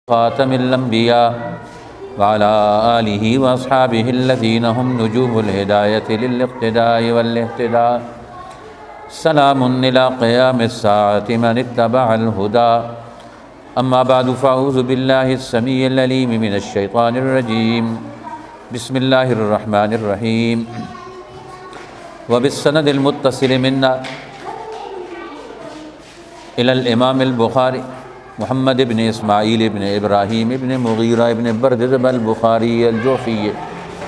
خاتم الانبیاء وعلى آلہ واصحابہ الذین هم نجوم الہدایۃ للاقتداء والاہتداء سلام الی قیام الساعة من اتبع الہدى اما بعد فاعوذ باللہ السمیع العلیم من الشیطان الرجیم بسم اللہ الرحمن الرحیم وبالسند المتصل منا الی الامام البخاری محمد ابن اسماعیل ابن ابراہیم ابن مغیرہ ابن بردزبہ البخاری الجوفی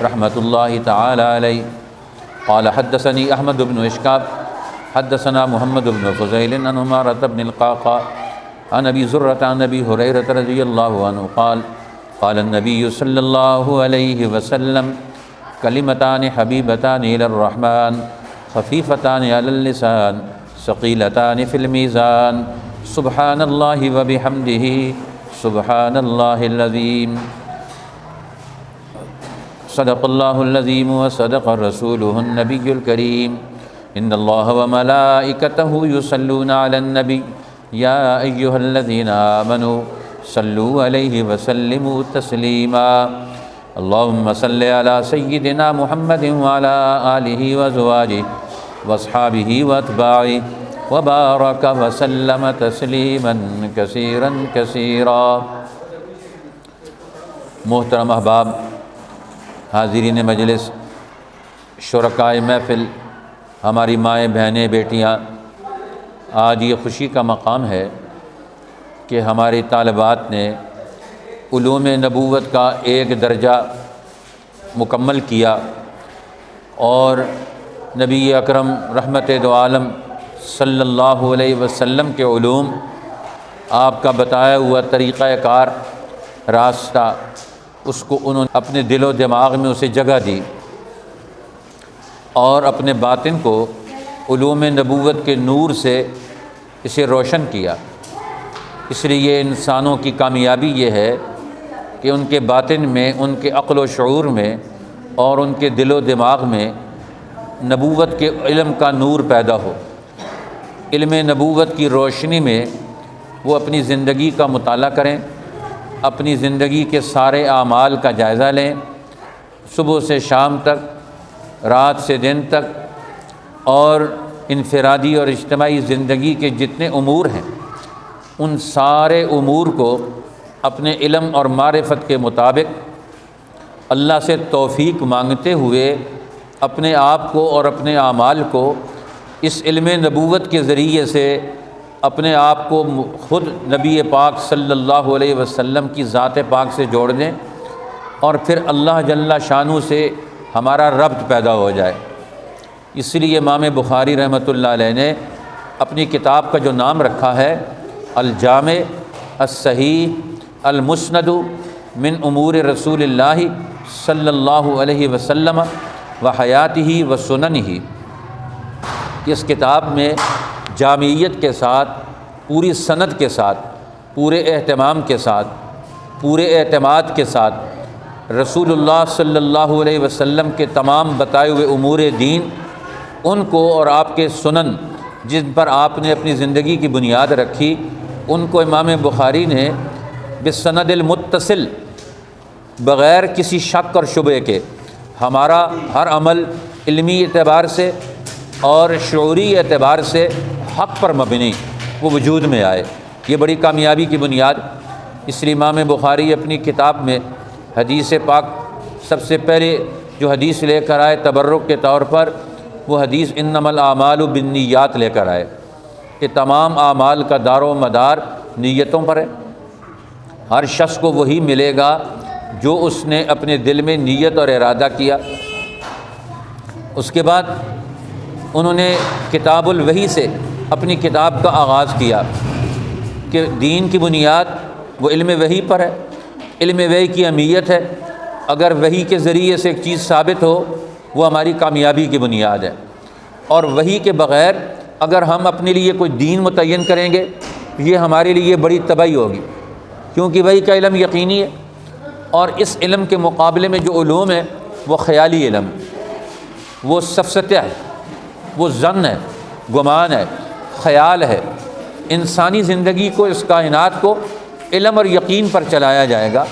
رحمۃ اللہ تعالی علیہ قال حدثني احمد بن اشکاب حدثنا محمد بن فضیل عن عمارة بن القعقاع عن ابی زرة عن ابی ہریرة رضی اللہ عنہ قال قال النبی صلی اللہ علیہ وسلم کلمتان حبیبتان الی الرحمن خفیفتان علی اللسان ثقیلتان فی المیزان سبحان اللہ وبحمدہ سبحان اللہ العظیم صدق اللہ العظیم وصدق رسولہ النبی الکریم ان اللہ وملائکتہ یصلون علی النبی یا ایہا الذین آمنوا صلوا علیہ وسلموا تسلیما اللہم صلی علی سیدنا محمد وعلی آلہ وازواجہ واصحابہ واتباعہ وبارک وسلم تسلیما کثیرا کثیرا۔ محترم احباب، حاضرین مجلس، شرکائے محفل، ہماری مائیں بہنیں بیٹیاں، آج یہ خوشی کا مقام ہے کہ ہماری طالبات نے علوم نبوت کا ایک درجہ مکمل کیا اور نبی اکرم رحمت دو عالم صلی اللہ علیہ وسلم کے علوم، آپ کا بتایا ہوا طریقہ کار، راستہ، اس کو انہوں نے اپنے دل و دماغ میں اسے جگہ دی اور اپنے باطن کو علوم نبوت کے نور سے اسے روشن کیا۔ اس لیے انسانوں کی کامیابی یہ ہے کہ ان کے باطن میں، ان کے عقل و شعور میں اور ان کے دل و دماغ میں نبوت کے علم کا نور پیدا ہو۔ علم نبوت کی روشنی میں وہ اپنی زندگی کا مطالعہ کریں، اپنی زندگی کے سارے اعمال کا جائزہ لیں، صبح سے شام تک، رات سے دن تک، اور انفرادی اور اجتماعی زندگی کے جتنے امور ہیں ان سارے امور کو اپنے علم اور معرفت کے مطابق اللہ سے توفیق مانگتے ہوئے اپنے آپ کو اور اپنے اعمال کو اس علم نبوت کے ذریعے سے اپنے آپ کو خود نبی پاک صلی اللہ علیہ وسلم کی ذات پاک سے جوڑ دیں، اور پھر اللہ جل شانہ سے ہمارا ربط پیدا ہو جائے۔ اس لیے امام بخاری رحمۃ اللہ علیہ نے اپنی کتاب کا جو نام رکھا ہے الجامع الصحیح المسند من امور رسول اللہ صلی اللہ علیہ وسلم و حیاتہ و سننہ، اس کتاب میں جامعیت کے ساتھ، پوری سند کے ساتھ، پورے اہتمام کے ساتھ، پورے اعتماد کے ساتھ رسول اللہ صلی اللہ علیہ وسلم کے تمام بتائے ہوئے امور دین، ان کو اور آپ کے سنن جن پر آپ نے اپنی زندگی کی بنیاد رکھی، ان کو امام بخاری نے بالسند المتصل، بغیر کسی شک اور شبہ کے، ہمارا ہر عمل علمی اعتبار سے اور شعوری اعتبار سے حق پر مبنی وہ وجود میں آئے۔ یہ بڑی کامیابی کی بنیاد۔ اس لیے امام بخاری اپنی کتاب میں حدیث پاک سب سے پہلے جو حدیث لے کر آئے تبرک کے طور پر، وہ حدیث انما الاعمال بالنیات لے کر آئے کہ تمام اعمال کا دار و مدار نیتوں پر ہے۔ ہر شخص کو وہی ملے گا جو اس نے اپنے دل میں نیت اور ارادہ کیا۔ اس کے بعد انہوں نے کتاب الوحی سے اپنی کتاب کا آغاز کیا کہ دین کی بنیاد وہ علم وحی پر ہے۔ علم وحی کی اہمیت ہے، اگر وحی کے ذریعے سے ایک چیز ثابت ہو وہ ہماری کامیابی کی بنیاد ہے، اور وحی کے بغیر اگر ہم اپنے لیے کوئی دین متعین کریں گے یہ ہمارے لیے بڑی تباہی ہوگی، کیونکہ وحی کا علم یقینی ہے، اور اس علم کے مقابلے میں جو علوم ہے وہ خیالی علم، وہ سفسطہ ہے، وہ ظن ہے، گمان ہے، خیال ہے۔ انسانی زندگی کو، اس کائنات کو علم اور یقین پر چلایا جائے گا،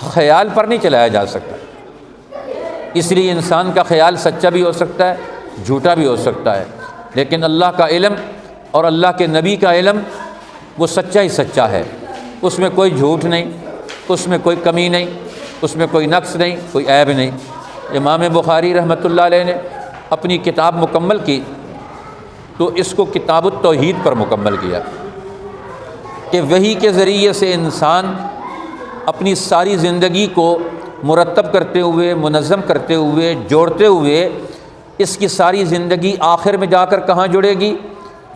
خیال پر نہیں چلایا جا سکتا۔ اس لیے انسان کا خیال سچا بھی ہو سکتا ہے، جھوٹا بھی ہو سکتا ہے، لیکن اللہ کا علم اور اللہ کے نبی کا علم وہ سچا ہی سچا ہے، اس میں کوئی جھوٹ نہیں، اس میں کوئی کمی نہیں، اس میں کوئی نقص نہیں، کوئی عیب نہیں۔ امام بخاری رحمۃ اللہ علیہ نے اپنی کتاب مکمل کی تو اس کو کتاب التوحید پر مکمل کیا کہ وحی کے ذریعے سے انسان اپنی ساری زندگی کو مرتب کرتے ہوئے، منظم کرتے ہوئے، جوڑتے ہوئے اس کی ساری زندگی آخر میں جا کر کہاں جڑے گی؟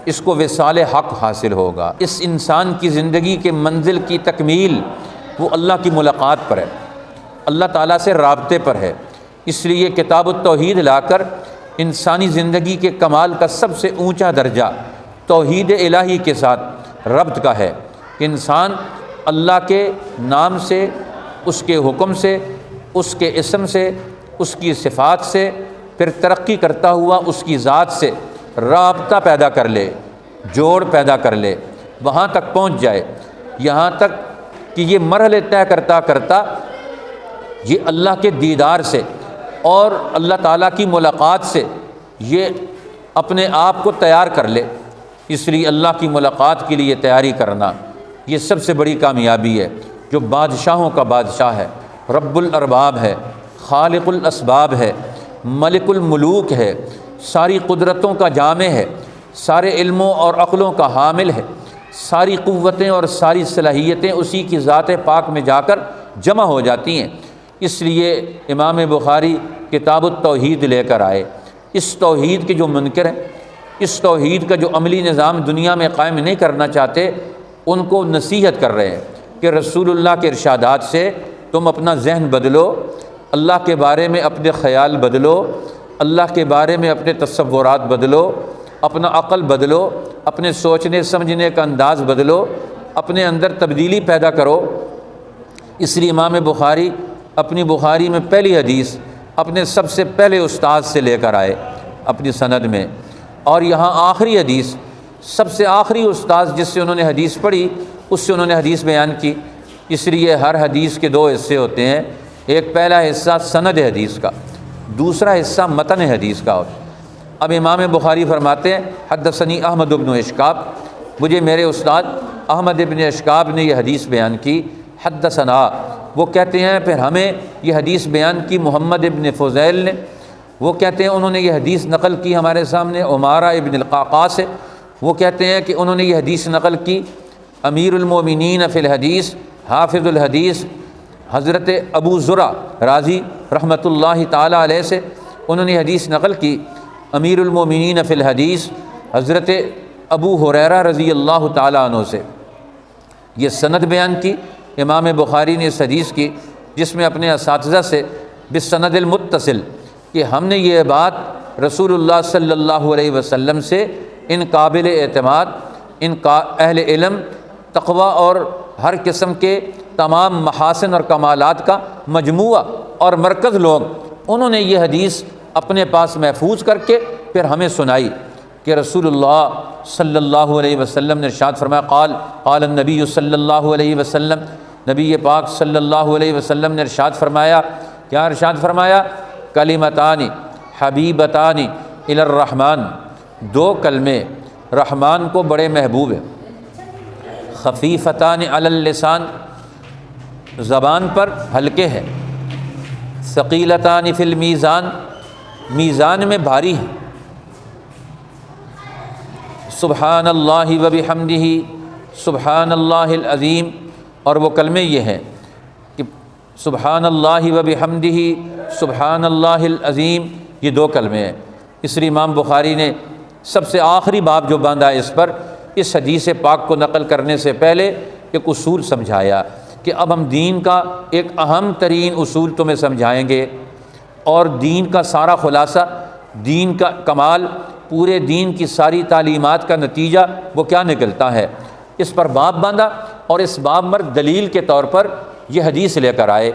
اس کو وصال حق حاصل ہوگا۔ اس انسان کی زندگی کے منزل کی تکمیل وہ اللہ کی ملاقات پر ہے، اللہ تعالیٰ سے رابطے پر ہے۔ اس لیے کتاب التوحید لا کر انسانی زندگی کے کمال کا سب سے اونچا درجہ توحید الہی کے ساتھ ربط کا ہے کہ انسان اللہ کے نام سے، اس کے حکم سے، اس کے اسم سے، اس کی صفات سے، پھر ترقی کرتا ہوا اس کی ذات سے رابطہ پیدا کر لے، جوڑ پیدا کر لے، وہاں تک پہنچ جائے، یہاں تک کہ یہ مرحلے طے کرتا کرتا یہ اللہ کے دیدار سے اور اللہ تعالیٰ کی ملاقات سے یہ اپنے آپ کو تیار کر لے۔ اس لیے اللہ کی ملاقات کے لیے تیاری کرنا یہ سب سے بڑی کامیابی ہے۔ جو بادشاہوں کا بادشاہ ہے، رب الارباب ہے، خالق الاسباب ہے، ملک الملوک ہے، ساری قدرتوں کا جامع ہے، سارے علموں اور عقلوں کا حامل ہے، ساری قوتیں اور ساری صلاحیتیں اسی کی ذات پاک میں جا کر جمع ہو جاتی ہیں۔ اس لیے امام بخاری کتاب التوحید لے کر آئے۔ اس توحید کے جو منکر ہیں، اس توحید کا جو عملی نظام دنیا میں قائم نہیں کرنا چاہتے، ان کو نصیحت کر رہے ہیں کہ رسول اللہ کے ارشادات سے تم اپنا ذہن بدلو، اللہ کے بارے میں اپنے خیال بدلو، اللہ کے بارے میں اپنے تصورات بدلو، اپنا عقل بدلو، اپنے سوچنے سمجھنے کا انداز بدلو، اپنے اندر تبدیلی پیدا کرو۔ اس لیے امام بخاری اپنی بخاری میں پہلی حدیث اپنے سب سے پہلے استاد سے لے کر آئے اپنی سند میں، اور یہاں آخری حدیث سب سے آخری استاد جس سے انہوں نے حدیث پڑھی اس سے انہوں نے حدیث بیان کی۔ اس لیے ہر حدیث کے دو حصے ہوتے ہیں، ایک پہلا حصہ سند حدیث کا، دوسرا حصہ متن حدیث کا ہوتا ہے۔ اب امام بخاری فرماتے ہیں حدثنی احمد بن اشکاب، مجھے میرے استاد احمد بن اشکاب نے یہ حدیث بیان کی۔ حدثنا، وہ کہتے ہیں پھر ہمیں یہ حدیث بیان کی محمد ابن فضیل نے، وہ کہتے ہیں انہوں نے یہ حدیث نقل کی ہمارے سامنے عمارہ ابن القعقاع سے، وہ کہتے ہیں کہ انہوں نے یہ حدیث نقل کی امیر المومنین فی الحدیث حافظ الحدیث حضرت ابو زرع رازی رحمۃ اللہ تعالی علیہ سے، انہوں نے حدیث نقل کی امیر المومنین فی الحدیث حضرت ابو ہریرہ رضی اللہ تعالیٰ عنہ سے۔ یہ سند بیان کی امام بخاری نے اس حدیث کی، جس میں اپنے اساتذہ سے بالسند المتصل کہ ہم نے یہ بات رسول اللہ صلی اللہ علیہ وسلم سے ان قابل اعتماد، ان کا اہل علم، تقوی اور ہر قسم کے تمام محاسن اور کمالات کا مجموعہ اور مرکز لوگ، انہوں نے یہ حدیث اپنے پاس محفوظ کر کے پھر ہمیں سنائی کہ رسول اللہ صلی اللہ علیہ وسلم نے ارشاد فرمایا، قال النبی صلی اللہ علیہ وسلم، نبی پاک صلی اللہ علیہ وسلم نے ارشاد فرمایا، کیا ارشاد فرمایا؟ کلمتان حبیبتان الی الرحمن، دو کلمے رحمان کو بڑے محبوب ہیں، خفیفتان علی اللسان، زبان پر ہلکے ہیں، ثقیلتان فی المیزان، میزان میں بھاری ہیں، سبحان اللہ و بحمدہ سبحان اللہ العظیم، اور وہ کلمے یہ ہیں کہ سبحان اللہ و بحمدہ سبحان اللہ العظیم، یہ دو کلمے ہیں۔ اس لیے امام بخاری نے سب سے آخری باب جو باندھا اس پر، اس حدیث پاک کو نقل کرنے سے پہلے ایک اصول سمجھایا کہ اب ہم دین کا ایک اہم ترین اصول تمہیں سمجھائیں گے، اور دین کا سارا خلاصہ، دین کا کمال، پورے دین کی ساری تعلیمات کا نتیجہ وہ کیا نکلتا ہے، اس پر باب باندھا، اور اس باب پر دلیل کے طور پر یہ حدیث لے کر آئے۔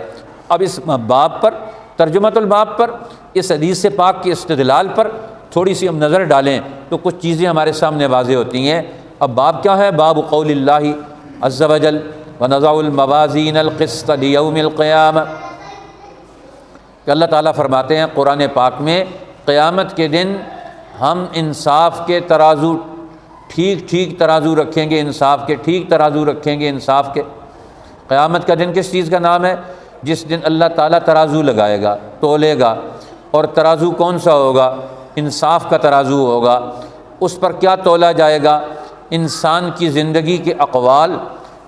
اب اس باب پر، ترجمۃ الباب پر، اس حدیث پاک کے استدلال پر تھوڑی سی ہم نظر ڈالیں تو کچھ چیزیں ہمارے سامنے واضح ہوتی ہیں۔ اب باب کیا ہے؟ باب قول اللہ عز وجل وَنَضَعُ الْمَوَازِينَ الْقِسْطَ لِيَوْمِ الْقِيَامَةِ، کہ اللہ تعالیٰ فرماتے ہیں قرآن پاک میں قیامت کے دن ہم انصاف کے ترازو ٹھیک ترازو رکھیں گے، انصاف کے ٹھیک ترازو رکھیں گے، انصاف کے۔ قیامت کا دن کس چیز کا نام ہے؟ جس دن اللہ تعالیٰ ترازو لگائے گا، تولے گا، اور ترازو کون سا ہوگا؟ انصاف کا ترازو ہوگا۔ اس پر کیا تولا جائے گا؟ انسان کی زندگی کے اقوال،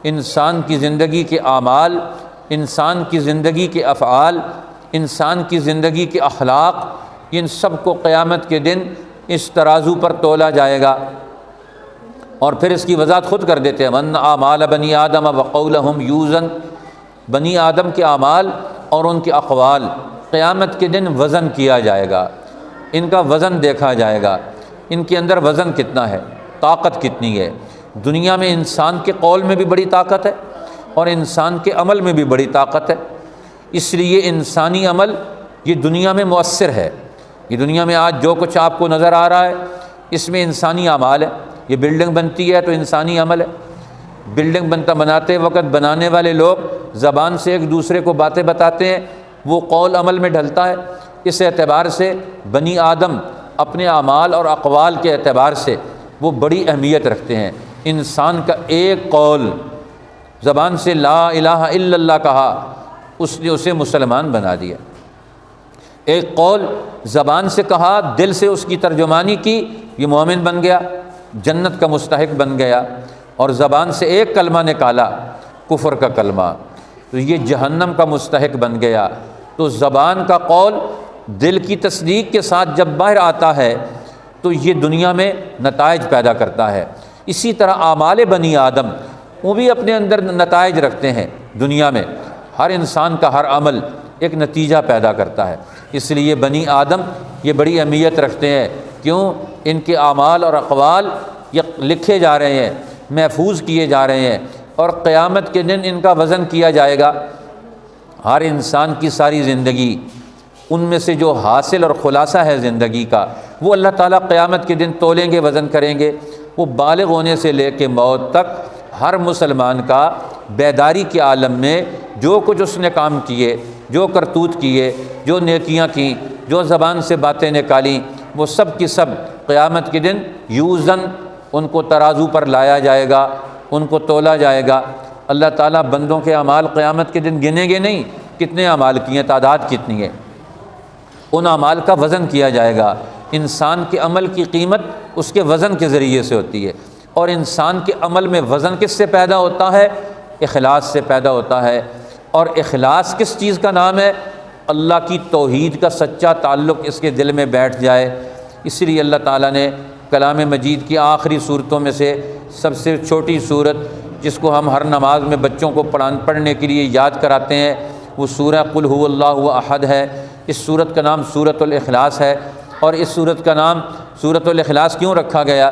انسان کی زندگی کے اعمال، انسان کی زندگی کے افعال، انسان کی زندگی کے اخلاق، ان سب کو قیامت کے دن اس ترازو پر تولا جائے گا۔ اور پھر اس کی وضاحت خود کر دیتے ہیں، وَأَنَّ أَعْمَالَ بَنِي آدَمَ وَقَوْلَهُمْ یُوزَنُ، بنی آدم کے اعمال اور ان کے اقوال قیامت کے دن وزن کیا جائے گا، ان کا وزن دیکھا جائے گا، ان کے اندر وزن کتنا ہے، طاقت کتنی ہے۔ دنیا میں انسان کے قول میں بھی بڑی طاقت ہے اور انسان کے عمل میں بھی بڑی طاقت ہے، اس لیے انسانی عمل یہ دنیا میں مؤثر ہے۔ یہ دنیا میں آج جو کچھ آپ کو نظر آ رہا ہے اس میں انسانی اعمال ہے۔ یہ بلڈنگ بنتی ہے تو انسانی عمل ہے۔ بلڈنگ بناتے وقت بنانے والے لوگ زبان سے ایک دوسرے کو باتیں بتاتے ہیں، وہ قول عمل میں ڈھلتا ہے۔ اس اعتبار سے بنی آدم اپنے اعمال اور اقوال کے اعتبار سے وہ بڑی اہمیت رکھتے ہیں۔ انسان کا ایک قول، زبان سے لا الہ الا اللہ کہا، اس نے اسے مسلمان بنا دیا۔ ایک قول زبان سے کہا، دل سے اس کی ترجمانی کی، یہ مومن بن گیا، جنت کا مستحق بن گیا۔ اور زبان سے ایک کلمہ نکالا، کفر کا کلمہ، تو یہ جہنم کا مستحق بن گیا۔ تو زبان کا قول دل کی تصدیق کے ساتھ جب باہر آتا ہے تو یہ دنیا میں نتائج پیدا کرتا ہے۔ اسی طرح اعمال بنی آدم وہ بھی اپنے اندر نتائج رکھتے ہیں دنیا میں۔ ہر انسان کا ہر عمل ایک نتیجہ پیدا کرتا ہے، اس لیے بنی آدم یہ بڑی اہمیت رکھتے ہیں۔ کیوں؟ ان کے اعمال اور اقوال یہ لکھے جا رہے ہیں، محفوظ کیے جا رہے ہیں، اور قیامت کے دن ان کا وزن کیا جائے گا۔ ہر انسان کی ساری زندگی، ان میں سے جو حاصل اور خلاصہ ہے زندگی کا، وہ اللہ تعالیٰ قیامت کے دن تولیں گے، وزن کریں گے۔ وہ بالغ ہونے سے لے کے موت تک ہر مسلمان کا بیداری کے عالم میں جو کچھ اس نے کام کیے، جو کرتوت کیے، جو نیکیاں کیں، جو زبان سے باتیں نکالیں، وہ سب کی سب قیامت کے دن یوزن، ان کو ترازو پر لایا جائے گا، ان کو تولا جائے گا۔ اللہ تعالیٰ بندوں کے اعمال قیامت کے دن گنیں گے نہیں، کتنے اعمال کیے ہیں، تعداد کتنی ہے، ان اعمال کا وزن کیا جائے گا۔ انسان کے عمل کی قیمت اس کے وزن کے ذریعے سے ہوتی ہے، اور انسان کے عمل میں وزن کس سے پیدا ہوتا ہے؟ اخلاص سے پیدا ہوتا ہے۔ اور اخلاص کس چیز کا نام ہے؟ اللہ کی توحید کا سچا تعلق اس کے دل میں بیٹھ جائے۔ اس لیے اللہ تعالیٰ نے کلام مجید کی آخری صورتوں میں سے سب سے چھوٹی صورت، جس کو ہم ہر نماز میں بچوں کو پڑھنے کے لیے یاد کراتے ہیں، وہ سورہ قل هو اللہ احد ہے۔ اس صورت کا نام سورۃ الاخلاص ہے۔ اور اس صورت کا نام سورۃ الاخلاص کیوں رکھا گیا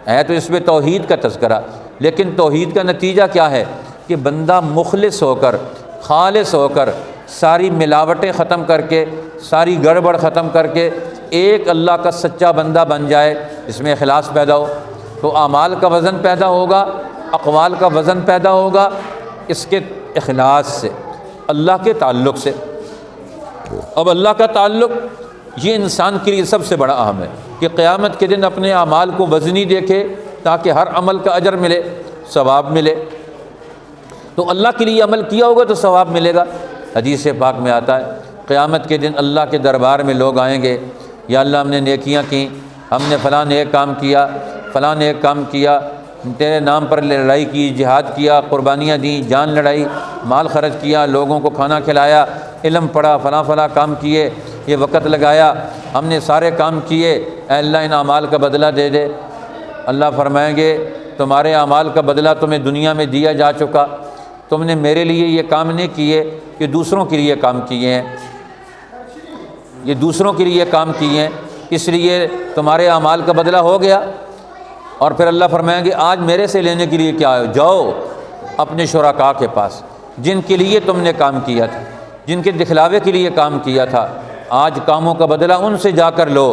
ہے؟ تو اس میں توحید کا تذکرہ، لیکن توحید کا نتیجہ کیا ہے کہ بندہ مخلص ہو کر، خالص ہو کر، ساری ملاوٹیں ختم کر کے، ساری گڑبڑ ختم کر کے ایک اللہ کا سچا بندہ بن جائے، اس میں اخلاص پیدا ہو، تو اعمال کا وزن پیدا ہوگا، اقوال کا وزن پیدا ہوگا، اس کے اخلاص سے، اللہ کے تعلق سے۔ اب اللہ کا تعلق یہ انسان کے لیے سب سے بڑا اہم ہے کہ قیامت کے دن اپنے اعمال کو وزنی دیکھے، تاکہ ہر عمل کا اجر ملے، ثواب ملے۔ تو اللہ کے لیے عمل کیا ہوگا تو ثواب ملے گا۔ حدیث پاک میں آتا ہے قیامت کے دن اللہ کے دربار میں لوگ آئیں گے، یا اللہ ہم نے نیکیاں کیں، ہم نے فلاں نیک کام کیا، فلاں نیک کام کیا، تیرے نام پر لڑائی کی، جہاد کیا، قربانیاں دیں، جان لڑائی، مال خرچ کیا، لوگوں کو کھانا کھلایا، علم پڑھا، فلاں کام کیے، یہ وقت لگایا، ہم نے سارے کام کیے، اے اللہ ان اعمال کا بدلہ دے دے۔ اللہ فرمائیں گے تمہارے اعمال کا بدلہ تمہیں دنیا میں دیا جا چکا، تم نے میرے لیے یہ کام نہیں کیے، کہ دوسروں کے لیے کام کیے ہیں، یہ دوسروں کے لیے کام کیے ہیں، اس لیے تمہارے اعمال کا بدلہ ہو گیا۔ اور پھر اللہ فرمائیں گے آج میرے سے لینے کے لیے کیا آئے ہو؟ جاؤ اپنے شرکاء کے پاس جن کے لیے تم نے کام کیا تھا، جن کے دکھلاوے کے لیے کام کیا تھا، آج کاموں کا بدلہ ان سے جا کر لو۔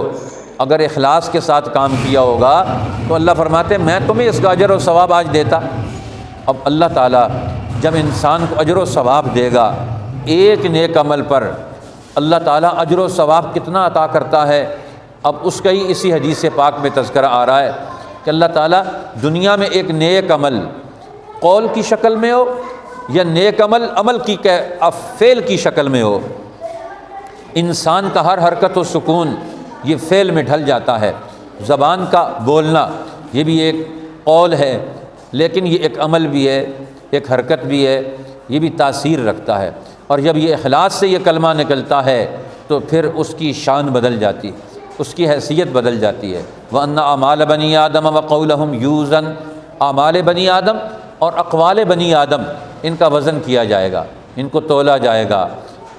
اگر اخلاص کے ساتھ کام کیا ہوگا تو اللہ فرماتے ہیں میں تمہیں اس کا اجر و ثواب آج دیتا۔ اب اللہ تعالیٰ جب انسان کو اجر و ثواب دے گا ایک نیک عمل پر، اللہ تعالیٰ اجر و ثواب کتنا عطا کرتا ہے۔ اب اس کا ہی اسی حدیث پاک میں تذکرہ آ رہا ہے کہ اللہ تعالیٰ دنیا میں ایک نیک عمل قول کی شکل میں ہو یا نیک عمل کی فعل کی شکل میں ہو، انسان کا ہر حرکت و سکون یہ فعل میں ڈھل جاتا ہے۔ زبان کا بولنا یہ بھی ایک قول ہے، لیکن یہ ایک عمل بھی ہے، ایک حرکت بھی ہے، یہ بھی تاثیر رکھتا ہے۔ اور جب یہ اخلاص سے یہ کلمہ نکلتا ہے تو پھر اس کی شان بدل جاتی، اس کی حیثیت بدل جاتی ہے۔ وَأَنَّ أَعْمَالَ بَنِي آدَمَ وَقَوْلَهُمْ يُوزَنُ، اعمال بنی آدم اور اقوال بنی آدم ان کا وزن کیا جائے گا، ان کو تولا جائے گا۔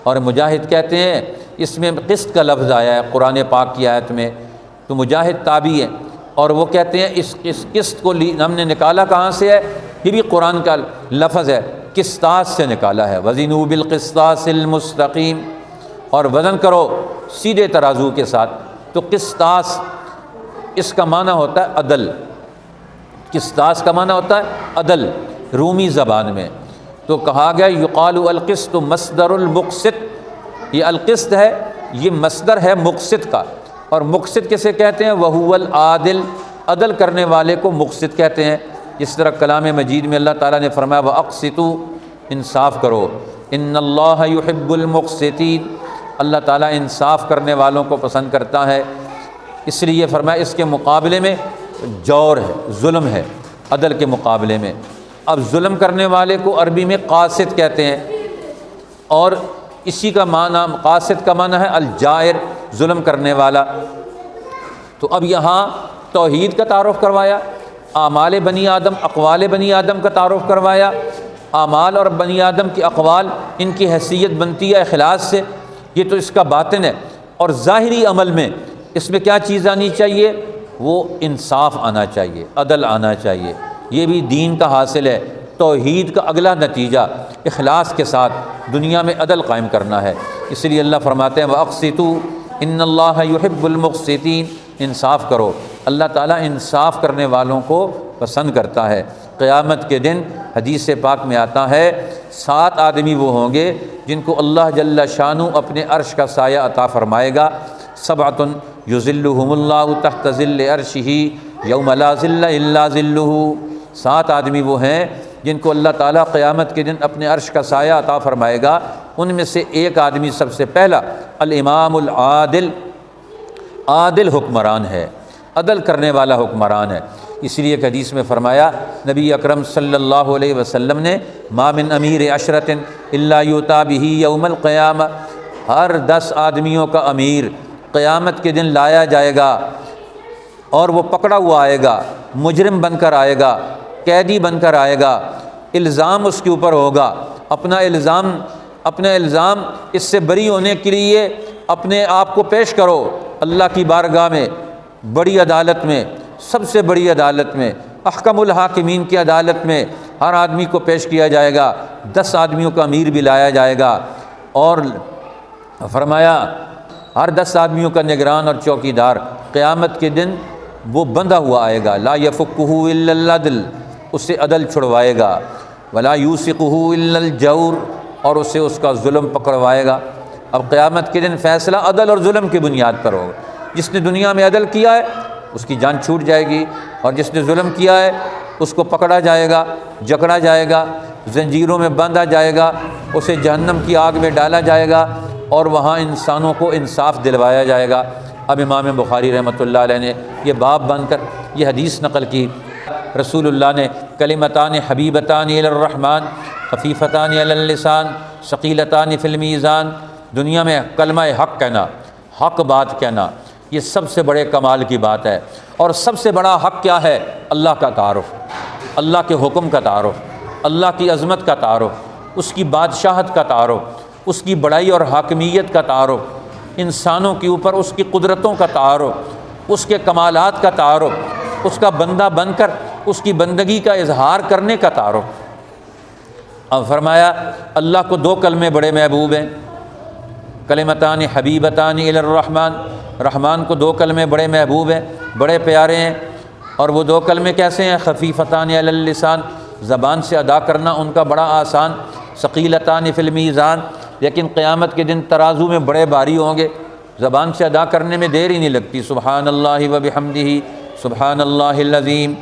اور مجاہد کہتے ہیں اس میں قسط کا لفظ آیا ہے قرآن پاک کی آیت میں، تو مجاہد تابعی ہیں اور وہ کہتے ہیں اس قسط کو ہم نے نکالا کہاں سے ہے؟ یہ بھی قرآن کا لفظ ہے، قسطاس سے نکالا ہے، وزنوا بالقسطاس المستقیم، اور وزن کرو سیدھے ترازو کے ساتھ۔ تو قسطاس اس کا معنی ہوتا ہے عدل، قسطاس کا معنی ہوتا ہے عدل رومی زبان میں۔ تو کہا گیا یقال القسط مصدر المقسط، یہ القسط ہے یہ مصدر ہے مقسط کا، اور مقسط کسے کہتے ہیں؟ وہو العادل، عدل کرنے والے کو مقسط کہتے ہیں۔ جس طرح کلام مجید میں اللہ تعالیٰ نے فرمایا وَأَقْسِطُوا، انصاف کرو، ان اللہ یحب المقسطین، اللہ تعالیٰ انصاف کرنے والوں کو پسند کرتا ہے۔ اس لیے فرمایا اس کے مقابلے میں جور ہے، ظلم ہے عدل کے مقابلے میں۔ اب ظلم کرنے والے کو عربی میں قاسط کہتے ہیں، اور اسی کا معنی قاسط کا معنی ہے الجائر، ظلم کرنے والا۔ تو اب یہاں توحید کا تعارف کروایا، اعمال بنی آدم اقوال بنی آدم کا تعارف کروایا۔ اعمال اور بنی آدم کی اقوال ان کی حیثیت بنتی ہے اخلاص سے، یہ تو اس کا باطن ہے۔ اور ظاہری عمل میں اس میں کیا چیز آنی چاہیے؟ وہ انصاف آنا چاہیے، عدل آنا چاہیے، یہ بھی دین کا حاصل ہے۔ توحید کا اگلا نتیجہ اخلاص کے ساتھ دنیا میں عدل قائم کرنا ہے۔ اس لیے اللہ فرماتے ہیں وَأَقْسِطُوا إِنَّ اللَّهَ يُحِبُّ الْمُقْسِطِينَ، انصاف کرو، اللہ تعالیٰ انصاف کرنے والوں کو پسند کرتا ہے۔ قیامت کے دن حدیث پاک میں آتا ہے 7 آدمی وہ ہوں گے جن کو اللہ جل شانہ اپنے عرش کا سایہ عطا فرمائے گا۔ 7 یظلہم اللہ تحت ظل عرشہ یوم لا ظل الا ظلہ، 7 آدمی وہ ہیں جن کو اللہ تعالیٰ قیامت کے دن اپنے عرش کا سایہ عطا فرمائے گا۔ ان میں سے ایک آدمی سب سے پہلا الامام العادل، عادل حکمران ہے، عدل کرنے والا حکمران ہے۔ اس لیے ایک حدیث میں فرمایا نبی اکرم صلی اللہ علیہ وسلم نے ما من امیر عشرۃ الا یؤتی بہ یوم القیامہ، ہر 10 آدمیوں کا امیر قیامت کے دن لایا جائے گا، اور وہ پکڑا ہوا آئے گا، مجرم بن کر آئے گا، قیدی بن کر آئے گا، الزام اس کے اوپر ہوگا، اپنا الزام اس سے بری ہونے کے لیے اپنے آپ کو پیش کرو اللہ کی بارگاہ میں، بڑی عدالت میں، سب سے بڑی عدالت میں، احکم الحاکمین کی عدالت میں ہر آدمی کو پیش کیا جائے گا، 10 آدمیوں کا امیر بھی لایا جائے گا، اور فرمایا ہر 10 آدمیوں کا نگران اور چوکیدار قیامت کے دن وہ بندھا ہوا آئے گا، لا یفکہ الا العدل، اسے عدل چھڑوائے گا، ولا یوثقہ الا الجور، اور اسے اس کا ظلم پکڑوائے گا۔ اب قیامت کے دن فیصلہ عدل اور ظلم کی بنیاد پر ہوگا۔ جس نے دنیا میں عدل کیا ہے اس کی جان چھوٹ جائے گی، اور جس نے ظلم کیا ہے اس کو پکڑا جائے گا، جکڑا جائے گا، زنجیروں میں باندھا جائے گا، اسے جہنم کی آگ میں ڈالا جائے گا، اور وہاں انسانوں کو انصاف دلوایا جائے گا۔ اب امام بخاری رحمۃ اللہ علیہ نے یہ باب بن کر یہ حدیث نقل کی، رسول اللہ نے کلمتان حبیبتان الی الرحمن خفیفتان علی اللسان ثقیلتان فی المیزان، دنیا میں کلمہ حق کہنا، حق بات کہنا، یہ سب سے بڑے کمال کی بات ہے۔ اور سب سے بڑا حق کیا ہے؟ اللہ کا تعارف، اللہ کے حکم کا تعارف، اللہ کی عظمت کا تعارف، اس کی بادشاہت کا تعارف، اس کی بڑائی اور حاکمیت کا تعارف، انسانوں کے اوپر اس کی قدرتوں کا تعارف، اس کے کمالات کا تعارف، اس کا بندہ بن کر اس کی بندگی کا اظہار کرنے کا تعارف۔ اب فرمایا اللہ کو 2 کلمے بڑے محبوب ہیں، کلمتان حبیبتان الی الرحمن، رحمان کو 2 کلمے بڑے محبوب ہیں، بڑے پیارے ہیں، اور وہ 2 کلمے کیسے ہیں؟ خفیفتان علی اللسان، زبان سے ادا کرنا ان کا بڑا آسان، ثقیلتان فی المیزان، لیکن قیامت کے دن ترازو میں بڑے بھاری ہوں گے، زبان سے ادا کرنے میں دیر ہی نہیں لگتی، سبحان اللہ و بحمدہ سبحان اللہ العظیم،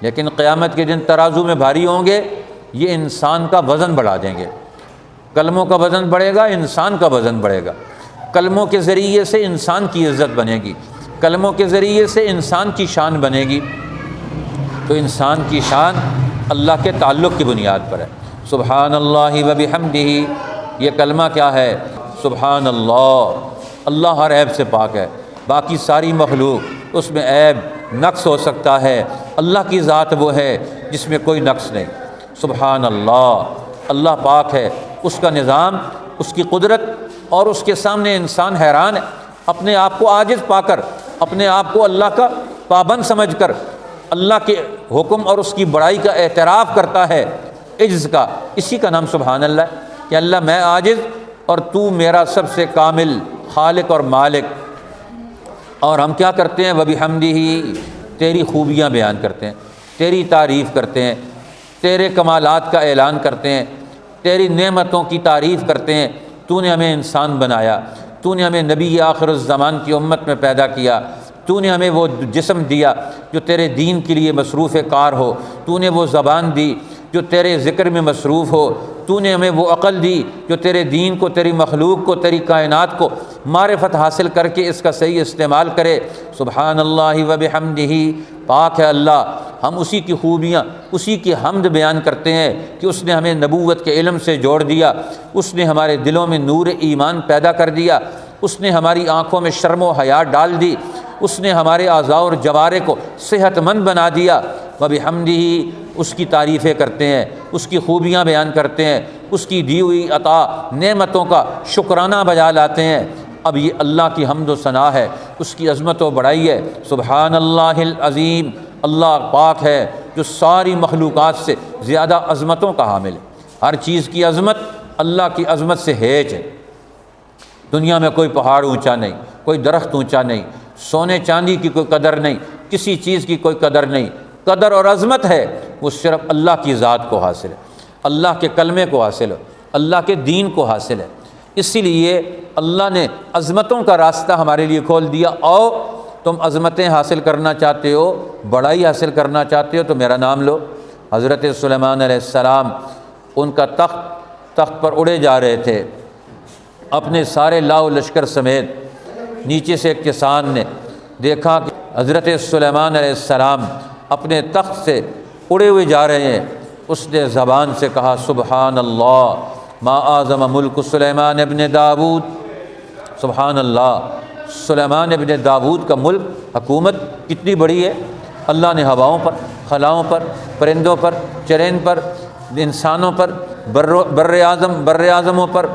لیکن قیامت کے دن ترازو میں بھاری ہوں گے، یہ انسان کا وزن بڑھا دیں گے، کلموں کا وزن بڑھے گا، انسان کا وزن بڑھے گا، کلموں کے ذریعے سے انسان کی عزت بنے گی، کلموں کے ذریعے سے انسان کی شان بنے گی، تو انسان کی شان اللہ کے تعلق کی بنیاد پر ہے۔ سبحان اللہ و بحمدہ، یہ کلمہ کیا ہے؟ سبحان اللہ، اللہ ہر عیب سے پاک ہے، باقی ساری مخلوق اس میں عیب نقص ہو سکتا ہے، اللہ کی ذات وہ ہے جس میں کوئی نقص نہیں۔ سبحان اللہ، اللہ پاک ہے، اس کا نظام، اس کی قدرت، اور اس کے سامنے انسان حیران ہے، اپنے آپ کو عاجز پا کر، اپنے آپ کو اللہ کا پابند سمجھ کر اللہ کے حکم اور اس کی بڑائی کا اعتراف کرتا ہے، عجز کا، اسی کا نام سبحان اللہ ہے کہ اللہ میں عاجز اور تو میرا سب سے کامل خالق اور مالک۔ اور ہم کیا کرتے ہیں؟ وَبِحَمْدِهِ، تیری خوبیاں بیان کرتے ہیں، تیری تعریف کرتے ہیں، تیرے کمالات کا اعلان کرتے ہیں، تیری نعمتوں کی تعریف کرتے ہیں۔ تو نے ہمیں انسان بنایا، تو نے ہمیں نبی آخر الزمان کی امت میں پیدا کیا، تو نے ہمیں وہ جسم دیا جو تیرے دین کے لیے مصروف کار ہو، تو نے وہ زبان دی جو تیرے ذکر میں مصروف ہو، تو نے ہمیں وہ عقل دی جو تیرے دین کو، تیری مخلوق کو، تیری کائنات کو معرفت حاصل کر کے اس کا صحیح استعمال کرے۔ سبحان اللہ و بحمدہ، پاک ہے اللہ، ہم اسی کی خوبیاں، اسی کی حمد بیان کرتے ہیں کہ اس نے ہمیں نبوت کے علم سے جوڑ دیا، اس نے ہمارے دلوں میں نور ایمان پیدا کر دیا، اس نے ہماری آنکھوں میں شرم و حیا ڈال دی، اس نے ہمارے اعضاء اور جوارح کو صحت مند بنا دیا۔ وبحمدہ، اس کی تعریفیں کرتے ہیں، اس کی خوبیاں بیان کرتے ہیں، اس کی دی ہوئی عطا نعمتوں کا شکرانہ بجا لاتے ہیں۔ اب یہ اللہ کی حمد و ثنا ہے، اس کی عظمت و بڑائی ہے۔ سبحان اللہ العظیم، اللہ پاک ہے جو ساری مخلوقات سے زیادہ عظمتوں کا حامل ہے، ہر چیز کی عظمت اللہ کی عظمت سے ہیج ہے۔ دنیا میں کوئی پہاڑ اونچا نہیں، کوئی درخت اونچا نہیں، سونے چاندی کی کوئی قدر نہیں، کسی چیز کی کوئی قدر نہیں۔ قدر اور عظمت ہے وہ صرف اللہ کی ذات کو حاصل ہے، اللہ کے کلمے کو حاصل ہے، اللہ کے دین کو حاصل ہے۔ اسی لیے اللہ نے عظمتوں کا راستہ ہمارے لیے کھول دیا۔ اور تم عظمتیں حاصل کرنا چاہتے ہو، بڑائی حاصل کرنا چاہتے ہو تو میرا نام لو۔ حضرت سلیمان علیہ السلام، ان کا تخت پر اڑے جا رہے تھے، اپنے سارے لاؤ لشکر سمیت۔ نیچے سے ایک کسان نے دیکھا کہ حضرت سلیمان علیہ السلام اپنے تخت سے اڑے ہوئے جا رہے ہیں، اس نے زبان سے کہا سبحان اللہ ما اعظم ملک سلیمان ابن داود۔ سبحان اللہ، سلیمان ابن داود کا ملک، حکومت کتنی بڑی ہے۔ اللہ نے ہواؤں پر، خلاؤں پر، پرندوں پر، چرند پر، انسانوں پر، بر اعظموں پر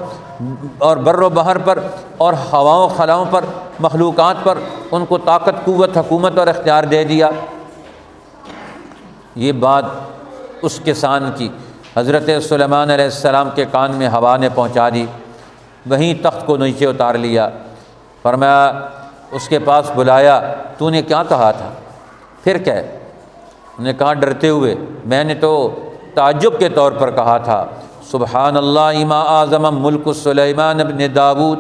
اور بر و بحر پر اور ہواؤں خلاؤں پر، مخلوقات پر ان کو طاقت، قوت، حکومت اور اختیار دے دیا۔ یہ بات اس کسان کی حضرت سلیمان علیہ السلام کے کان میں ہوا نے پہنچا دی، وہیں تخت کو نیچے اتار لیا۔ فرمایا، اس کے پاس بلایا، تو نے کیا کہا تھا؟ پھر کیا؟ انہوں نے کہا ڈرتے ہوئے، میں نے تو تعجب کے طور پر کہا تھا سبحان اللہ ما اعظم ملک سلیمان ابن داود۔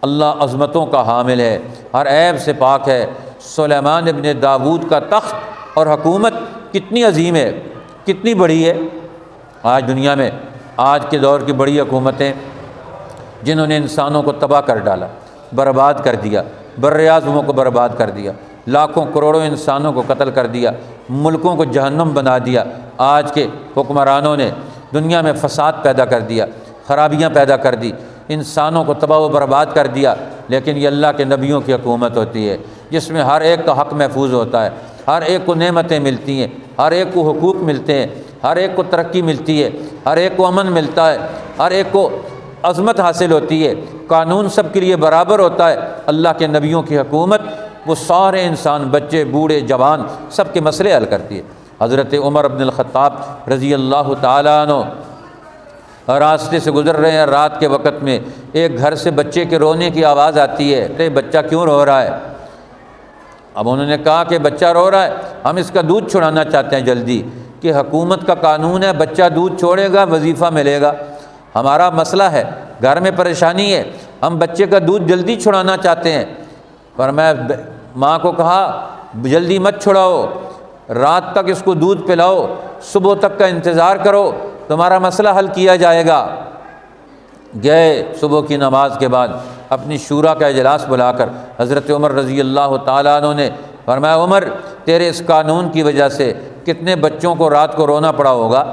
اللہ عظمتوں کا حامل ہے، ہر عیب سے پاک ہے۔ سلیمان ابن داود کا تخت اور حکومت کتنی عظیم ہے، کتنی بڑی ہے۔ آج دنیا میں آج کے دور کی بڑی حکومتیں جنہوں نے انسانوں کو تباہ کر ڈالا، برباد کر دیا، بر اعظموں کو برباد کر دیا، لاکھوں کروڑوں انسانوں کو قتل کر دیا، ملکوں کو جہنم بنا دیا۔ آج کے حکمرانوں نے دنیا میں فساد پیدا کر دیا، خرابیاں پیدا کر دی، انسانوں کو تباہ و برباد کر دیا۔ لیکن یہ اللہ کے نبیوں کی حکومت ہوتی ہے جس میں ہر ایک کا حق محفوظ ہوتا ہے، ہر ایک کو نعمتیں ملتی ہیں، ہر ایک کو حقوق ملتے ہیں، ہر ایک کو ترقی ملتی ہے، ہر ایک کو امن ملتا ہے، ہر ایک کو عظمت حاصل ہوتی ہے، قانون سب کے لیے برابر ہوتا ہے۔ اللہ کے نبیوں کی حکومت وہ سارے انسان، بچے، بوڑھے، جوان، سب کے مسئلے حل کرتی ہے۔ حضرت عمر بن الخطاب رضی اللہ تعالیٰ عنہ راستے سے گزر رہے ہیں، رات کے وقت میں ایک گھر سے بچے کے رونے کی آواز آتی ہے کہ بچہ کیوں رو رہا ہے؟ اب انہوں نے کہا کہ بچہ رو رہا ہے، ہم اس کا دودھ چھڑانا چاہتے ہیں جلدی، کہ حکومت کا قانون ہے بچہ دودھ چھوڑے گا وظیفہ ملے گا۔ ہمارا مسئلہ ہے، گھر میں پریشانی ہے، ہم بچے کا دودھ جلدی چھڑانا چاہتے ہیں، پر میں ماں کو کہا جلدی مت چھڑاؤ، رات تک اس کو دودھ پلاؤ، صبح تک کا انتظار کرو، تمہارا مسئلہ حل کیا جائے گا۔ گئے صبح کی نماز کے بعد اپنی شورا کا اجلاس بلا کر حضرت عمر رضی اللہ تعالیٰ عنہ نے فرمایا عمر تیرے اس قانون کی وجہ سے کتنے بچوں کو رات کو رونا پڑا ہوگا،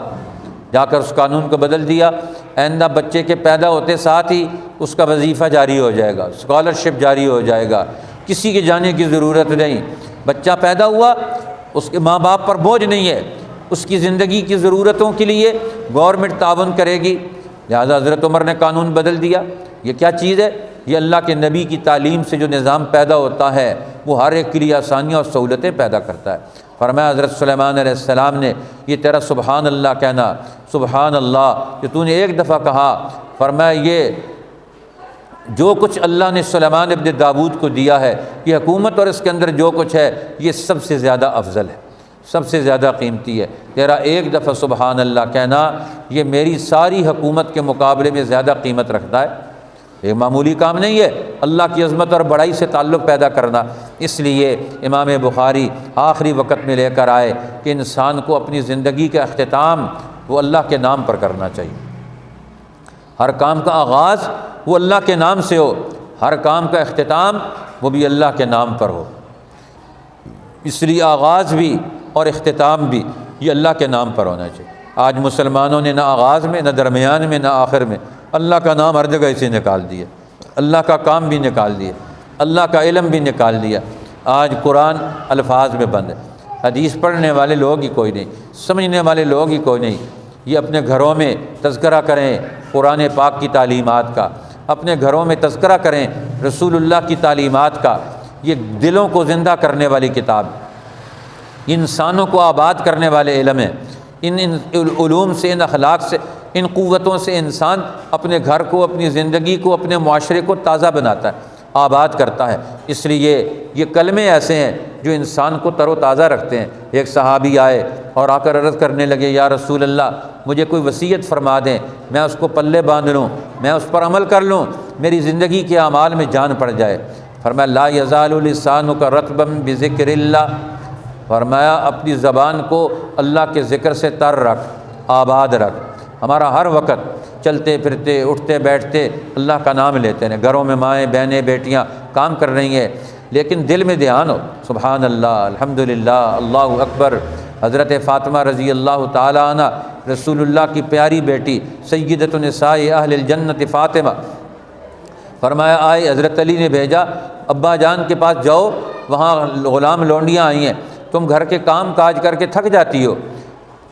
جا کر اس قانون کو بدل دیا، آئندہ بچے کے پیدا ہوتے ساتھ ہی اس کا وظیفہ جاری ہو جائے گا، اسکالرشپ جاری ہو جائے گا، کسی کے جانے کی ضرورت نہیں، بچہ پیدا ہوا اس کے ماں باپ پر بوجھ نہیں ہے، اس کی زندگی کی ضرورتوں کے لیے گورنمنٹ تعاون کرے گی، لہٰذا حضرت عمر نے قانون بدل دیا۔ یہ کیا چیز ہے؟ یہ اللہ کے نبی کی تعلیم سے جو نظام پیدا ہوتا ہے وہ ہر ایک کے لیے آسانیاں اور سہولتیں پیدا کرتا ہے۔ فرمایا حضرت سلیمان علیہ السلام نے یہ تیرا سبحان اللہ کہنا، سبحان اللہ کہ تو نے ایک دفعہ کہا، فرمایا یہ جو کچھ اللہ نے سلیمان ابن داود کو دیا ہے یہ حکومت اور اس کے اندر جو کچھ ہے یہ سب سے زیادہ افضل ہے، سب سے زیادہ قیمتی ہے، تیرا ایک دفعہ سبحان اللہ کہنا یہ میری ساری حکومت کے مقابلے میں زیادہ قیمت رکھتا ہے۔ یہ معمولی کام نہیں ہے اللہ کی عظمت اور بڑائی سے تعلق پیدا کرنا، اس لیے امام بخاری آخری وقت میں لے کر آئے کہ انسان کو اپنی زندگی کا اختتام وہ اللہ کے نام پر کرنا چاہیے، ہر کام کا آغاز وہ اللہ کے نام سے ہو، ہر کام کا اختتام وہ بھی اللہ کے نام پر ہو، اس لیے آغاز بھی اور اختتام بھی یہ اللہ کے نام پر ہونا چاہیے۔ آج مسلمانوں نے نہ آغاز میں نہ درمیان میں نہ آخر میں اللہ کا نام ہر جگہ سے نکال دیا، اللہ کا کام بھی نکال دیا، اللہ کا علم بھی نکال دیا۔ آج قرآن الفاظ میں بند ہے، حدیث پڑھنے والے لوگ ہی کوئی نہیں، سمجھنے والے لوگ ہی کوئی نہیں۔ یہ اپنے گھروں میں تذکرہ کریں قرآن پاک کی تعلیمات کا، اپنے گھروں میں تذکرہ کریں رسول اللہ کی تعلیمات کا، یہ دلوں کو زندہ کرنے والی کتاب، انسانوں کو آباد کرنے والے علم ہیں۔ ان علوم سے، ان اخلاق سے، ان قوتوں سے انسان اپنے گھر کو، اپنی زندگی کو، اپنے معاشرے کو تازہ بناتا ہے، آباد کرتا ہے۔ اس لیے یہ کلمے ایسے ہیں جو انسان کو تر و تازہ رکھتے ہیں۔ ایک صحابی آئے اور آ کر عرض کرنے لگے یا رسول اللہ مجھے کوئی وصیت فرما دیں، میں اس کو پلے باندھ لوں، میں اس پر عمل کر لوں، میری زندگی کے اعمال میں جان پڑ جائے۔ فرمایا لا یزال لسانک رطبا بذکر اللہ، فرمایا اپنی زبان کو اللہ کے ذکر سے تر رکھ، آباد رکھ۔ ہمارا ہر وقت چلتے پھرتے اٹھتے بیٹھتے اللہ کا نام لیتے ہیں، گھروں میں مائیں بہنیں بیٹیاں کام کر رہی ہیں، لیکن دل میں دھیان ہو سبحان اللہ الحمدللہ اللہ اکبر۔ حضرت فاطمہ رضی اللہ تعالیٰ عنہ رسول اللہ کی پیاری بیٹی سیدۃ النساء اہل الجنت فاطمہ، فرمایا آئے حضرت علی نے بھیجا ابا جان کے پاس جاؤ، وہاں غلام لونڈیاں آئی ہیں، تم گھر کے کام کاج کر کے تھک جاتی ہو،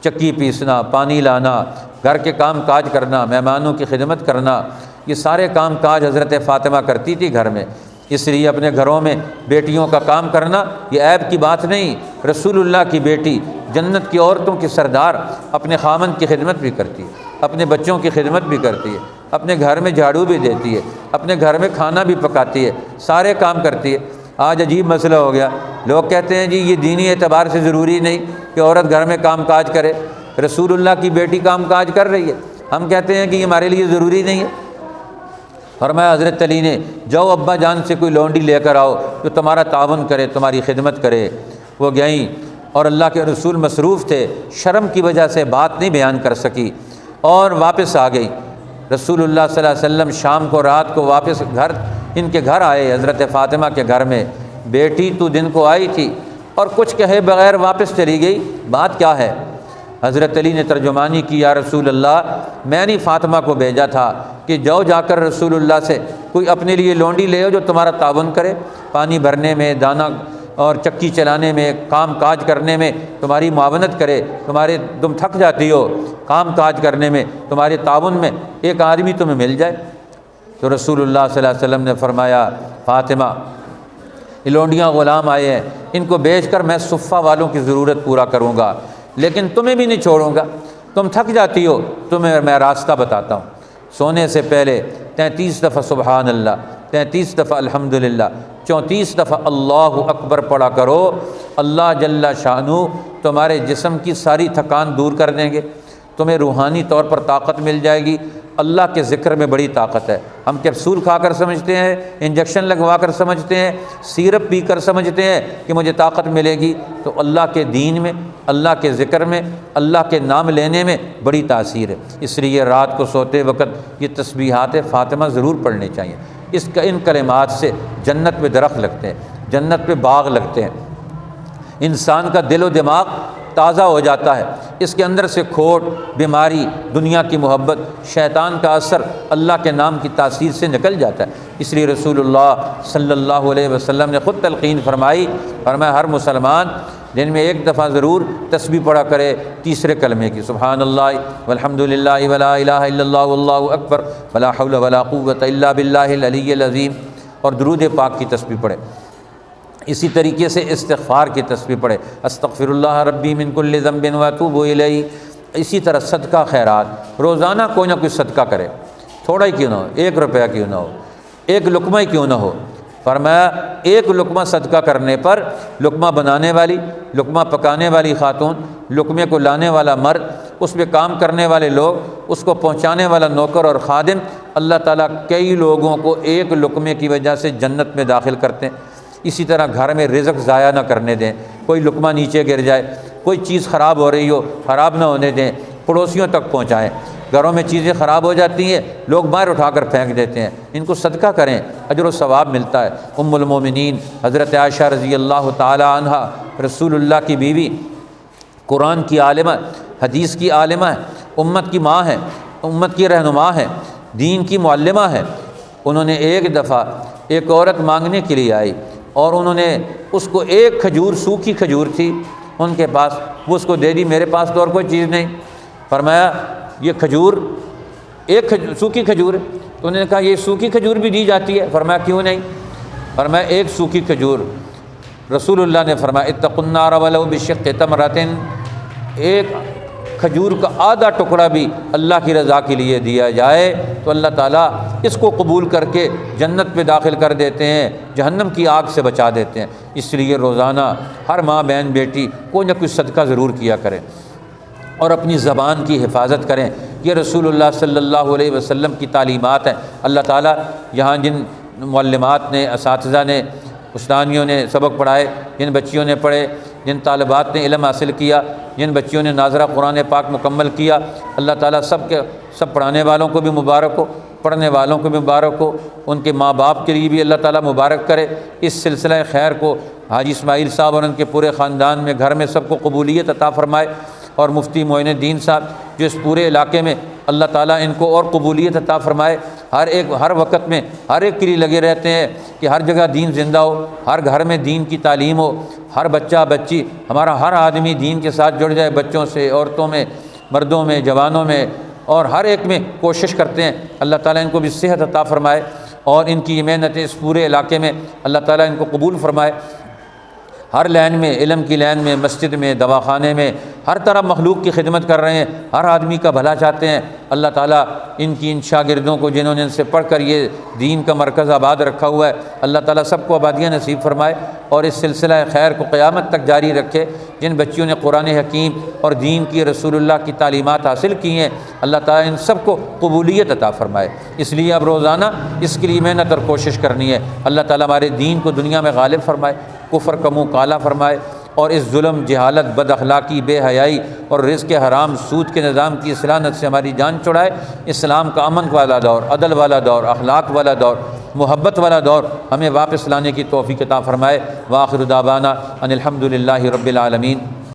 چکی پیسنا، پانی لانا، گھر کے کام کاج کرنا، مہمانوں کی خدمت کرنا، یہ سارے کام کاج حضرت فاطمہ کرتی تھی گھر میں۔ اس لیے اپنے گھروں میں بیٹیوں کا کام کرنا یہ عیب کی بات نہیں، رسول اللہ کی بیٹی جنت کی عورتوں کی سردار اپنے خامند کی خدمت بھی کرتی ہے، اپنے بچوں کی خدمت بھی کرتی ہے، اپنے گھر میں جھاڑو بھی دیتی ہے، اپنے گھر میں کھانا بھی پکاتی ہے، سارے کام کرتی ہے۔ آج عجیب مسئلہ ہو گیا، لوگ کہتے ہیں جی یہ دینی اعتبار سے ضروری نہیں کہ عورت گھر میں کام کاج کرے، رسول اللہ کی بیٹی کام کاج کر رہی ہے، ہم کہتے ہیں کہ یہ ہمارے لیے ضروری نہیں ہے۔ فرمایا حضرت علی نے جاؤ ابا جان سے کوئی لونڈی لے کر آؤ جو تمہارا تعاون کرے، تمہاری خدمت کرے۔ وہ گئیں اور اللہ کے رسول مصروف تھے، شرم کی وجہ سے بات نہیں بیان کر سکی اور واپس آ گئی۔ رسول اللہ صلی اللہ علیہ وسلم شام کو رات کو واپس گھر ان کے گھر آئے، حضرت فاطمہ کے گھر میں، بیٹی تو دن کو آئی تھی اور کچھ کہے بغیر واپس چلی گئی، بات کیا ہے؟ حضرت علی نے ترجمانی کی یا رسول اللہ میں نے فاطمہ کو بھیجا تھا کہ جاؤ جا کر رسول اللہ سے کوئی اپنے لیے لونڈی لے آؤ جو تمہارا تعاون کرے، پانی بھرنے میں، دانہ اور چکی چلانے میں، کام کاج کرنے میں تمہاری معاونت کرے، تم تھک جاتی ہو کام کاج کرنے میں، تمہارے تعاون میں ایک آدمی تمہیں مل جائے۔ تو رسول اللہ صلی اللہ علیہ وسلم نے فرمایا فاطمہ یہ لونڈیاں غلام آئے ہیں، ان کو بیچ کر میں صفہ والوں کی ضرورت پورا کروں گا، لیکن تمہیں بھی نہیں چھوڑوں گا، تم تھک جاتی ہو، تمہیں میں راستہ بتاتا ہوں۔ سونے سے پہلے 33 دفعہ سبحان اللہ، 33 دفعہ الحمدللہ، 34 دفعہ اللہ اکبر پڑھا کرو۔ اللہ جل شانہ تمہارے جسم کی ساری تھکان دور کر دیں گے، تمہیں روحانی طور پر طاقت مل جائے گی۔ اللہ کے ذکر میں بڑی طاقت ہے۔ ہم کیپسول کھا کر سمجھتے ہیں، انجیکشن لگوا کر سمجھتے ہیں، سیرپ پی کر سمجھتے ہیں کہ مجھے طاقت ملے گی، تو اللہ کے دین میں، اللہ کے ذکر میں، اللہ کے نام لینے میں بڑی تاثیر ہے۔ اس لیے رات کو سوتے وقت یہ تسبیحات فاطمہ ضرور پڑھنے چاہیے۔ ان کلمات سے جنت میں درخت لگتے ہیں، جنت میں باغ لگتے ہیں، انسان کا دل و دماغ تازہ ہو جاتا ہے، اس کے اندر سے کھوٹ، بیماری، دنیا کی محبت، شیطان کا اثر اللہ کے نام کی تاثیر سے نکل جاتا ہے۔ اس لیے رسول اللہ صلی اللہ علیہ وسلم نے خود تلقین فرمائی ہر مسلمان دن میں ایک دفعہ ضرور تسبیح پڑھا کرے تیسرے کلمے کی، سبحان اللہ والحمد للہ ولا الہ الا اللہ واللہ اکبر ولا حول ولا قوۃ الا باللہ العلی العظیم، اور درود پاک کی تسبیح پڑھے۔ اسی طریقے سے استغفار کی تسبیح پڑھے، استغفر اللہ ربی من کل ذنب واتوب الیہ۔ اسی طرح صدقہ خیرات، روزانہ کوئی نہ کوئی صدقہ کرے، تھوڑا ہی کیوں نہ ہو، 1 روپیہ کیوں نہ ہو، 1 لقمہ ہی کیوں نہ ہو۔ فرمایا 1 لقمہ صدقہ کرنے پر لقمہ بنانے والی، لقمہ پکانے والی خاتون، لقمے کو لانے والا مرد، اس پہ کام کرنے والے لوگ، اس کو پہنچانے والا نوکر اور خادم، اللہ تعالیٰ کئی لوگوں کو 1 لقمے کی وجہ سے جنت میں داخل کرتے ہیں۔ اسی طرح گھر میں رزق ضائع نہ کرنے دیں، کوئی لقمہ نیچے گر جائے، کوئی چیز خراب ہو رہی ہو خراب نہ ہونے دیں، پڑوسیوں تک پہنچائیں۔ گھروں میں چیزیں خراب ہو جاتی ہیں، لوگ باہر اٹھا کر پھینک دیتے ہیں، ان کو صدقہ کریں، اجر و ثواب ملتا ہے۔ ام المومنین حضرت عائشہ رضی اللہ تعالی عنہا، رسول اللہ کی بیوی، قرآن کی عالمہ، حدیث کی عالمہ ہے، امت کی ماں ہے، امت کی رہنما ہے، دین کی معلمہ ہے۔ انہوں نے ایک دفعہ ایک عورت مانگنے کے لیے آئی، اور انہوں نے اس کو 1 کھجور، سوکھی کھجور تھی ان کے پاس، وہ اس کو دے دی، میرے پاس تو اور کوئی چیز نہیں۔ فرمایا یہ کھجور سوکھی کھجور ہے، تو انہوں نے کہا یہ سوکھی کھجور بھی دی جاتی ہے؟ فرمایا کیوں نہیں؟ فرمایا 1 سوکھی کھجور۔ رسول اللہ نے فرمایا اتقوا النار ولو بشق تمرۃ، 1 کھجور کا آدھا ٹکڑا بھی اللہ کی رضا کے لیے دیا جائے تو اللہ تعالیٰ اس کو قبول کر کے جنت میں داخل کر دیتے ہیں، جہنم کی آگ سے بچا دیتے ہیں۔ اس لیے روزانہ ہر ماں بہن بیٹی کوئی نہ کوئی صدقہ ضرور کیا کرے، اور اپنی زبان کی حفاظت کریں۔ یہ رسول اللہ صلی اللہ علیہ وسلم کی تعلیمات ہیں۔ اللہ تعالیٰ یہاں جن معلمات نے، اساتذہ نے، استانیوں نے سبق پڑھائے، جن بچیوں نے پڑھے، جن طالبات نے علم حاصل کیا، جن بچیوں نے ناظرہ قرآن پاک مکمل کیا، اللہ تعالیٰ سب پڑھانے والوں کو بھی مبارک ہو، پڑھنے والوں کو بھی مبارک ہو، ان کے ماں باپ کے لیے بھی اللہ تعالیٰ مبارک کرے۔ اس سلسلہ خیر کو حاجی اسماعیل صاحب اور ان کے پورے خاندان میں، گھر میں سب کو قبولیت عطا فرمائے، اور مفتی معین الدین صاحب جو اس پورے علاقے میں، اللہ تعالیٰ ان کو اور قبولیت عطا فرمائے۔ ہر وقت میں ہر ایک کے لیے لگے رہتے ہیں کہ ہر جگہ دین زندہ ہو، ہر گھر میں دین کی تعلیم ہو، ہر بچہ بچی، ہمارا ہر آدمی دین کے ساتھ جڑ جائے، بچوں سے، عورتوں میں، مردوں میں، جوانوں میں، اور ہر ایک میں کوشش کرتے ہیں۔ اللہ تعالیٰ ان کو بھی صحت عطا فرمائے، اور ان کی محنتیں اس پورے علاقے میں اللہ تعالیٰ ان کو قبول فرمائے۔ ہر لائن میں، علم کی لائن میں، مسجد میں، دواخانے میں، ہر طرح مخلوق کی خدمت کر رہے ہیں، ہر آدمی کا بھلا چاہتے ہیں۔ اللہ تعالیٰ ان شاگردوں کو جنہوں نے ان سے پڑھ کر یہ دین کا مرکز آباد رکھا ہوا ہے، اللہ تعالیٰ سب کو آبادیاں نصیب فرمائے، اور اس سلسلہ خیر کو قیامت تک جاری رکھے۔ جن بچیوں نے قرآن حکیم اور دین کی، رسول اللہ کی تعلیمات حاصل کی ہیں، اللہ تعالیٰ ان سب کو قبولیت عطا فرمائے۔ اس لیے اب روزانہ اس کے لیے محنت اور کوشش کرنی ہے۔ اللہ تعالیٰ ہمارے دین کو دنیا میں غالب فرمائے، کفر کا منہ کالا فرمائے، اور اس ظلم، جہالت، بد اخلاقی، بے حیائی اور رزق حرام، سود کے نظام کی اصلاحات سے ہماری جان چھڑائے۔ اسلام کا امن والا دور، عدل والا دور، اخلاق والا دور، محبت والا دور ہمیں واپس لانے کی توفیق عطا فرمائے۔ وآخر دعوانا ان الحمد للہ رب العالمین۔